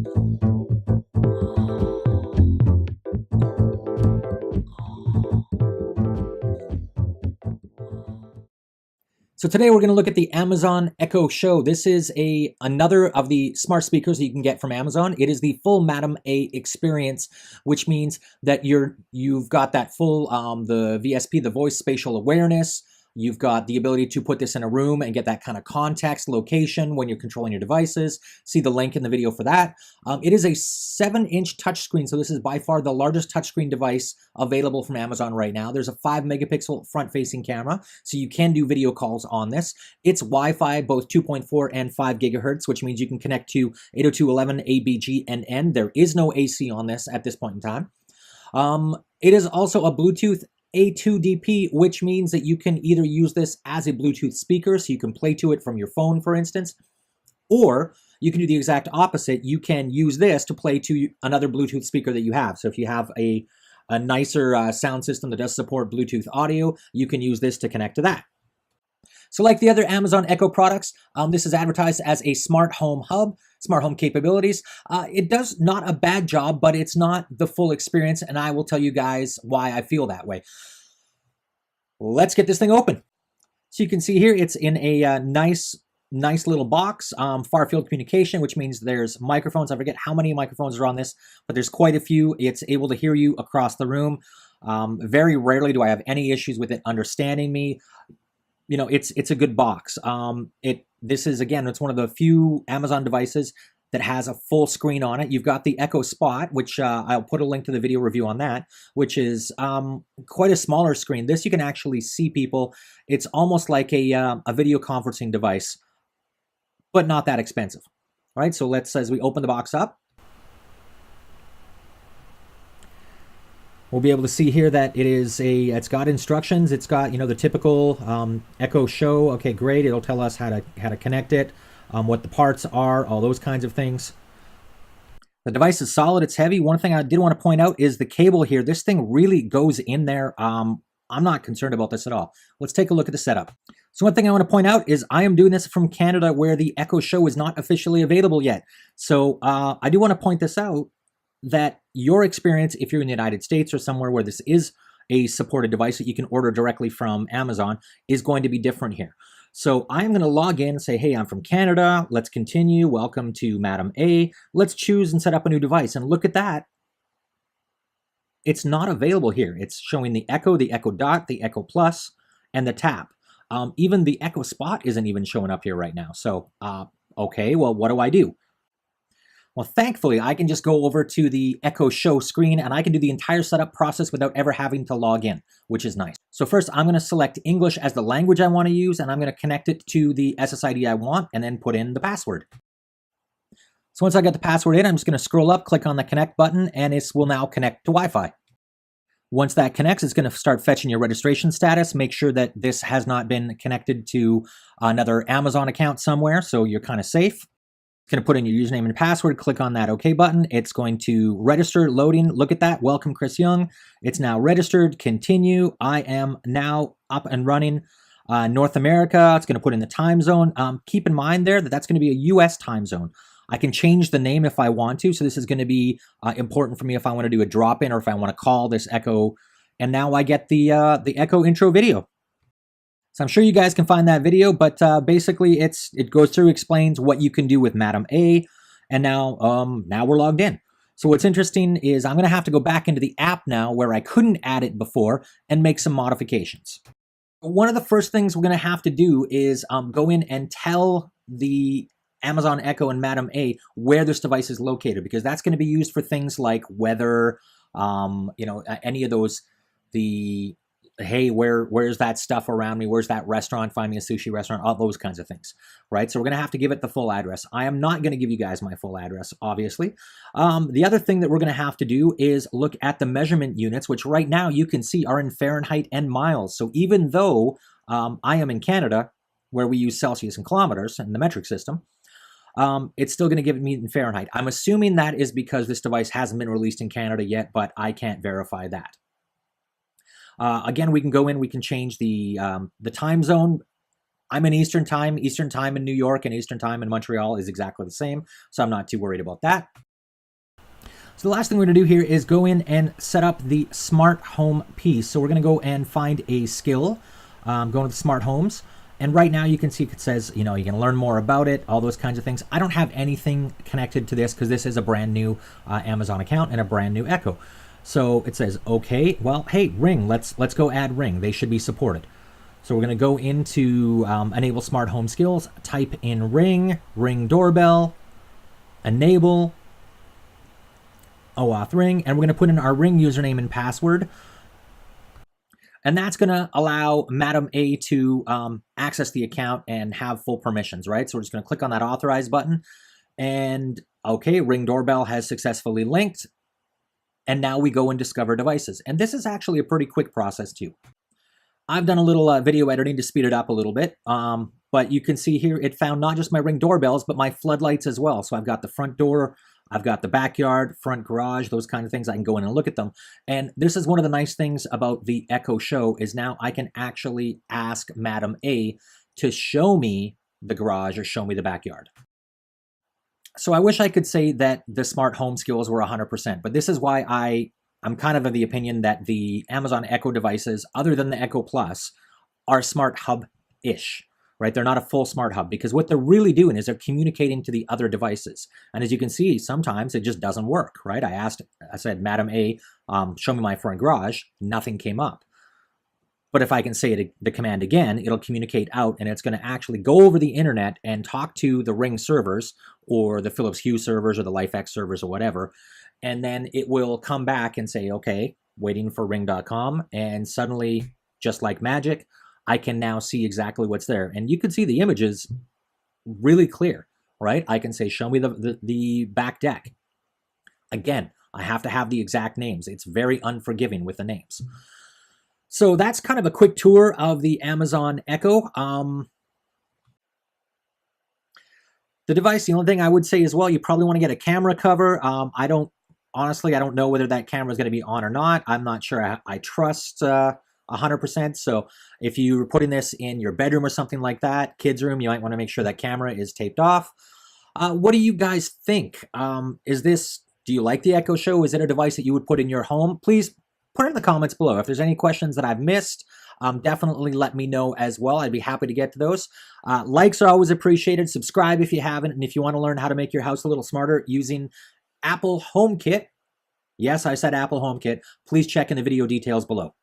So today we're going to look at the Amazon Echo Show. This is another of the smart speakers that you can get from Amazon. It is the full Madam A experience, which means that you've got that full the VSP, the voice spatial awareness. You've got the ability to put this in a room and get that kind of context, location when you're controlling your devices. See the link in the video for that. It is a 7-inch touchscreen, so this is by far the largest touchscreen device available from Amazon right now. There's a 5-megapixel front-facing camera, so you can do video calls on this. It's Wi-Fi, both 2.4 and 5 gigahertz, which means you can connect to 802.11 ABG/N. There is no AC on this at this point in time. It is also a Bluetooth A2DP, which means that you can either use this as a Bluetooth speaker, so you can play to it from your phone, for instance, or you can do the exact opposite. You can use this to play to another Bluetooth speaker that you have. So if you have a nicer sound system that does support Bluetooth audio, you can use this to connect to that. So like the other Amazon Echo products, this is advertised as a smart home hub, smart home capabilities. It does not a bad job, but it's not the full experience, and I will tell you guys why I feel that way. Let's get this thing open. So you can see here, it's in a nice little box, far field communication, which means there's microphones. I forget how many microphones are on this, but there's quite a few. It's able to hear you across the room. Very rarely do I have any issues with it understanding me. You know, it's a good box. This is, again, it's one of the few Amazon devices that has a full screen on it. You've got the Echo Spot, which I'll put a link to the video review on that, which is quite a smaller screen. This you can actually see people. It's almost like a video conferencing device, but not that expensive. All right, so let's, as we open the box up, we'll be able to see here that it's got instructions. It's got, you know, the typical Echo Show. Okay, great. It'll tell us how to connect it, what the parts are, all those kinds of things. The device is solid. It's heavy. One thing I did want to point out is the cable here. This thing really goes in there. I'm not concerned about this at all. Let's take a look at the setup. So one thing I want to point out is I am doing this from Canada, where the Echo Show is not officially available yet. So I do want to point this out, that your experience, if you're in the United States or somewhere where this is a supported device that you can order directly from Amazon, is going to be different here. So I'm going to log in and say, hey, I'm from Canada. Let's continue. Welcome to Madam A. Let's choose and set up a new device. And look at that. It's not available here. It's showing the Echo Dot, the Echo Plus, and the Tap. Even the Echo Spot isn't even showing up here right now. So, okay, well, what do I do? Well, thankfully, I can just go over to the Echo Show screen and I can do the entire setup process without ever having to log in, which is nice. So first, I'm going to select English as the language I want to use, and I'm going to connect it to the SSID I want and then put in the password. So once I got the password in, I'm just going to scroll up, click on the connect button, and it will now connect to Wi-Fi. Once that connects, it's going to start fetching your registration status. Make sure that this has not been connected to another Amazon account somewhere, so you're kind of safe. Going to put in your username and password, click on that OK button. It's going to register, loading. Look at that. Welcome, Chris Young. It's now registered. Continue. I am now up and running. North America. It's going to put in the time zone. Keep in mind there that that's going to be a US time zone. I can change the name if I want to. So this is going to be important for me if I want to do a drop-in or if I want to call this Echo. And now I get the Echo intro video. So I'm sure you guys can find that video, but basically it goes through, explains what you can do with Madam A, and now we're logged in. So what's interesting is I'm going to have to go back into the app now where I couldn't add it before and make some modifications. One of the first things we're going to have to do is go in and tell the Amazon Echo and Madam A where this device is located, because that's going to be used for things like weather, you know, any of those, hey, where's that stuff around me? Where's that restaurant? Find me a sushi restaurant, all those kinds of things, right? So we're going to have to give it the full address. I am not going to give you guys my full address, obviously. The other thing that we're going to have to do is look at the measurement units, which right now you can see are in Fahrenheit and miles. So even though I am in Canada, where we use Celsius and kilometers in the metric system, it's still going to give me in Fahrenheit. I'm assuming that is because this device hasn't been released in Canada yet, but I can't verify that. Again, we can go in, we can change the time zone. I'm in Eastern time. Eastern time in New York and Eastern time in Montreal is exactly the same, so I'm not too worried about that. So the last thing we're going to do here is go in and set up the smart home piece. So we're going to go and find a skill, go into the smart homes. And right now you can see it says, you can learn more about it, all those kinds of things. I don't have anything connected to this because this is a brand new Amazon account and a brand new Echo. So it says, okay, well, hey, Ring, let's go add Ring. They should be supported. So we're going to go into enable smart home skills, type in Ring, Ring doorbell, enable, OAuth Ring, and we're going to put in our Ring username and password. And that's going to allow Madam A to access the account and have full permissions, right? So we're just going to click on that authorize button. And okay, Ring doorbell has successfully linked. And now we go and discover devices. And this is actually a pretty quick process too. I've done a little video editing to speed it up a little bit. But you can see here, it found not just my Ring doorbells, but my floodlights as well. So I've got the front door, I've got the backyard, front garage, those kind of things. I can go in and look at them. And this is one of the nice things about the Echo Show is now I can actually ask Madam A to show me the garage or show me the backyard. So I wish I could say that the smart home skills were 100%, but this is why I'm kind of the opinion that the Amazon Echo devices, other than the Echo Plus, are smart hub-ish. Right? They're not a full smart hub because what they're really doing is they're communicating to the other devices. And as you can see, sometimes it just doesn't work, right? I said, Madam A, show me my front garage. Nothing came up. But if I can say the command again, it'll communicate out and it's going to actually go over the internet and talk to the Ring servers or the Philips Hue servers or the LifeX servers or whatever. And then it will come back and say, okay, waiting for ring.com. And suddenly, just like magic, I can now see exactly what's there. And you can see the images really clear, right? I can say, show me the back deck. Again, I have to have the exact names. It's very unforgiving with the names. So that's kind of a quick tour of the Amazon Echo. The device, the only thing I would say as well, you probably want to get a camera cover. Honestly, I don't know whether that camera is going to be on or not. I'm not sure I trust 100%. So if you're putting this in your bedroom or something like that, kids' room, you might want to make sure that camera is taped off. What do you guys think? Do you like the Echo Show? Is it a device that you would put in your home? Please put it in the comments below. If there's any questions that I've missed, definitely let me know as well. I'd be happy to get to those. Likes are always appreciated. Subscribe if you haven't. And if you want to learn how to make your house a little smarter using Apple HomeKit, yes, I said Apple HomeKit, please check in the video details below.